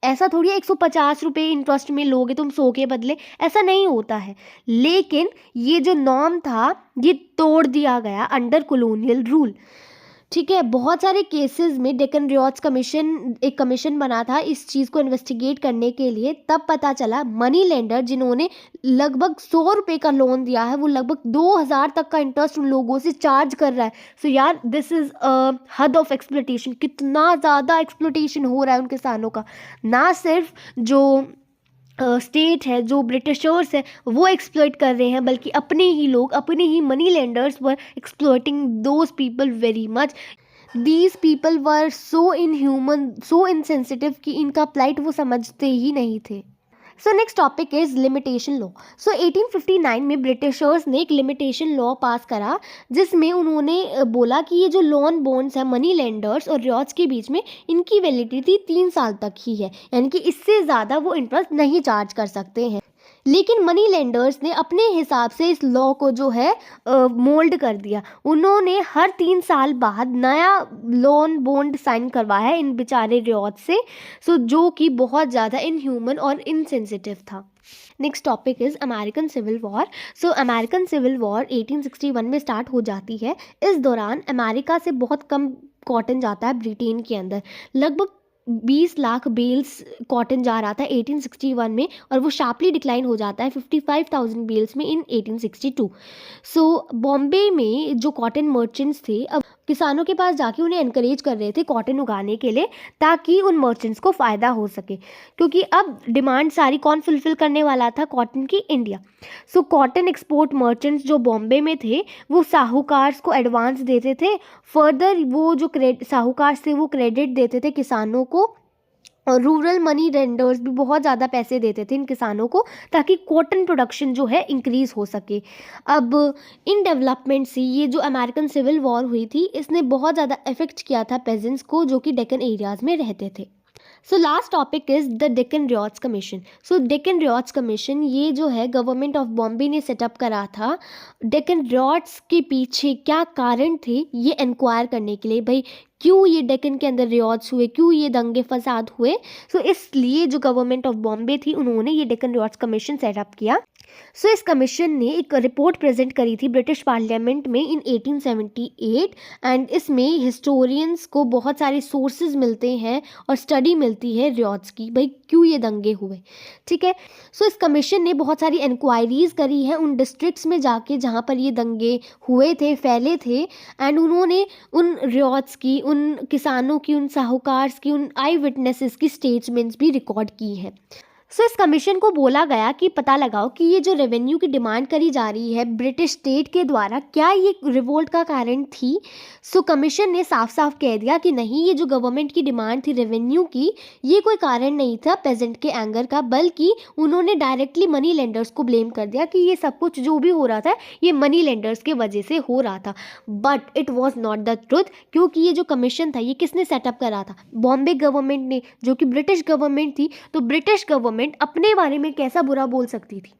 ऐसा थोड़ी 150 रुपये इंटरेस्ट में लोगे तुम 100 के बदले, ऐसा नहीं होता है। लेकिन ये जो नॉर्म था ये तोड़ दिया गया अंडर कॉलोनियल रूल। ठीक है, बहुत सारे केसेस में डेक्कन रियॉट्स कमीशन एक कमीशन बना था इस चीज़ को इन्वेस्टिगेट करने के लिए। तब पता चला मनी लेंडर जिन्होंने लगभग 100 रुपये का लोन दिया है वो लगभग 2000 तक का इंटरेस्ट उन लोगों से चार्ज कर रहा है। सो यार दिस इज़ हद ऑफ एक्सप्लोटेशन। कितना ज़्यादा एक्सप्लोटेशन हो रहा है उन किसानों का। ना सिर्फ जो स्टेट है, जो ब्रिटिशर्स है वो एक्सप्लॉइट कर रहे हैं, बल्कि अपने ही लोग, अपने ही money lenders were exploiting those people very much. These people were so inhuman, so insensitive कि इनका प्लाइट वो समझते ही नहीं थे। So next topic is limitation law. So 1859 में ब्रिटिशर्स ने एक लिमिटेशन लॉ पास करा जिसमें उन्होंने बोला कि ये जो लोन बॉन्ड्स है मनी लेंडर्स और रियॉट्स के बीच में, इनकी वैलिडिटी 3 साल तक ही है, यानी कि इससे ज़्यादा वो इंटरेस्ट नहीं चार्ज कर सकते हैं। लेकिन मनी लेंडर्स ने अपने हिसाब से इस लॉ को जो है मोल्ड कर दिया। उन्होंने हर 3 साल बाद नया लोन बॉन्ड साइन करवाया है इन बेचारे रियॉट से, सो जो कि बहुत ज़्यादा इनह्यूमन और इनसेंसिटिव था। Next topic is American civil war. So American civil war 1861 में स्टार्ट हो जाती है। इस दौरान अमेरिका से बहुत कम कॉटन जाता है ब्रिटेन के अंदर। लगभग 20 लाख बेल्स कॉटन जा रहा था 1861 में, और वो शार्पली डिक्लाइन हो जाता है 55,000 बेल्स में इन 1862। सो बॉम्बे में जो कॉटन मर्चेंट्स थे अब किसानों के पास जाके उन्हें एनकरेज कर रहे थे कॉटन उगाने के लिए, ताकि उन मर्चेंट्स को फ़ायदा हो सके, क्योंकि अब डिमांड सारी कौन फुलफिल करने वाला था? कॉटन की, India. So cotton export merchants जो बॉम्बे में थे वो साहूकार्स को एडवांस देते थे। फर्दर वो जो साहूकार थे वो क्रेडिट देते थे किसानों को, और रूरल मनी लेंडर्स भी बहुत ज़्यादा पैसे देते थे इन किसानों को, ताकि कॉटन प्रोडक्शन जो है इंक्रीज़ हो सके। अब इन डेवलपमेंट से ये जो अमेरिकन सिविल वॉर हुई थी इसने बहुत ज़्यादा इफेक्ट किया था पेजेंट्स को जो कि डेक्कन एरियाज़ में रहते थे। So last topic is the Deccan riots commission. So Deccan riots commission ये जो है गवर्नमेंट ऑफ बॉम्बे ने सेटअप करा था डेक्कन रियॉट्स के पीछे क्या कारण थे ये इंक्वायर करने के लिए। भाई क्यों ये डेक्कन के अंदर रियॉट्स हुए, क्यों ये दंगे फसाद हुए। सो इसलिए जो गवर्नमेंट ऑफ बॉम्बे थी उन्होंने ये डेक्कन रियॉट्स कमीशन सेटअप किया। सो इस कमीशन ने एक रिपोर्ट प्रेजेंट करी थी ब्रिटिश पार्लियामेंट में इन 1878, एंड इसमें हिस्टोरियंस को बहुत सारे सोर्सेज मिलते हैं और स्टडी मिलती है रियॉट्स की, भाई क्यों ये दंगे हुए। ठीक है, सो इस कमीशन ने बहुत सारी इंक्वायरीज करी है उन डिस्ट्रिक्ट्स में जाके जहाँ पर ये दंगे हुए थे, फैले थे, एंड उन्होंने उन रियॉट्स की, उन किसानों की, उन साहूकार्स की, उन आई विटनेसेस की स्टेटमेंट्स भी रिकॉर्ड की हैं। सो इस कमीशन को बोला गया कि पता लगाओ कि ये जो रेवेन्यू की डिमांड करी जा रही है ब्रिटिश स्टेट के द्वारा, क्या ये रिवोल्ट का कारण थी। सो कमीशन ने साफ साफ कह दिया कि नहीं, ये जो गवर्नमेंट की डिमांड थी रेवेन्यू की, ये कोई कारण नहीं था पेजेंट के एंगर का, बल्कि उन्होंने डायरेक्टली मनी लेंडर्स को ब्लेम कर दिया कि ये सब कुछ जो भी हो रहा था ये मनी लेंडर्स के वजह से हो रहा था। But it was not the truth, क्योंकि ये जो कमीशन था ये किसने सेटअप करा था? बॉम्बे गवर्नमेंट ने, जो कि ब्रिटिश गवर्नमेंट थी। तो ब्रिटिश गवर्नमेंट अपने बारे में कैसा बुरा बोल सकती थी?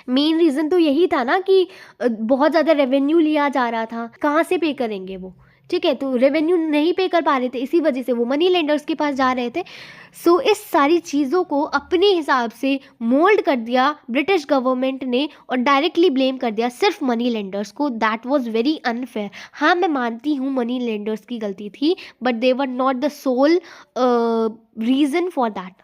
मेन रीज़न तो यही था ना कि बहुत ज़्यादा रेवेन्यू लिया जा रहा था, कहाँ से पे करेंगे वो। ठीक है, तो रेवेन्यू नहीं पे कर पा रहे थे, इसी वजह से वो मनी लेंडर्स के पास जा रहे थे। सो इस सारी चीज़ों को अपने हिसाब से मोल्ड कर दिया ब्रिटिश गवर्नमेंट ने और डायरेक्टली ब्लेम कर दिया सिर्फ मनी लेंडर्स को। That was very unfair. हाँ, मैं मानती हूँ मनी लेंडर्स की गलती थी, but they were not the soul reason for that.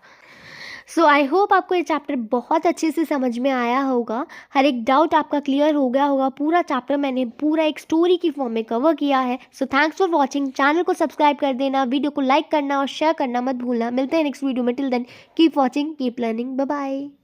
So I hope आपको ये चैप्टर बहुत अच्छे से समझ में आया होगा, हर एक डाउट आपका क्लियर हो गया होगा। पूरा चैप्टर मैंने पूरा एक स्टोरी की फॉर्म में कवर किया है। So thanks for watching. Channel को सब्सक्राइब कर देना, वीडियो को लाइक करना और शेयर करना मत भूलना। मिलते हैं नेक्स्ट वीडियो में। Till then keep watching, keep learning, bye bye.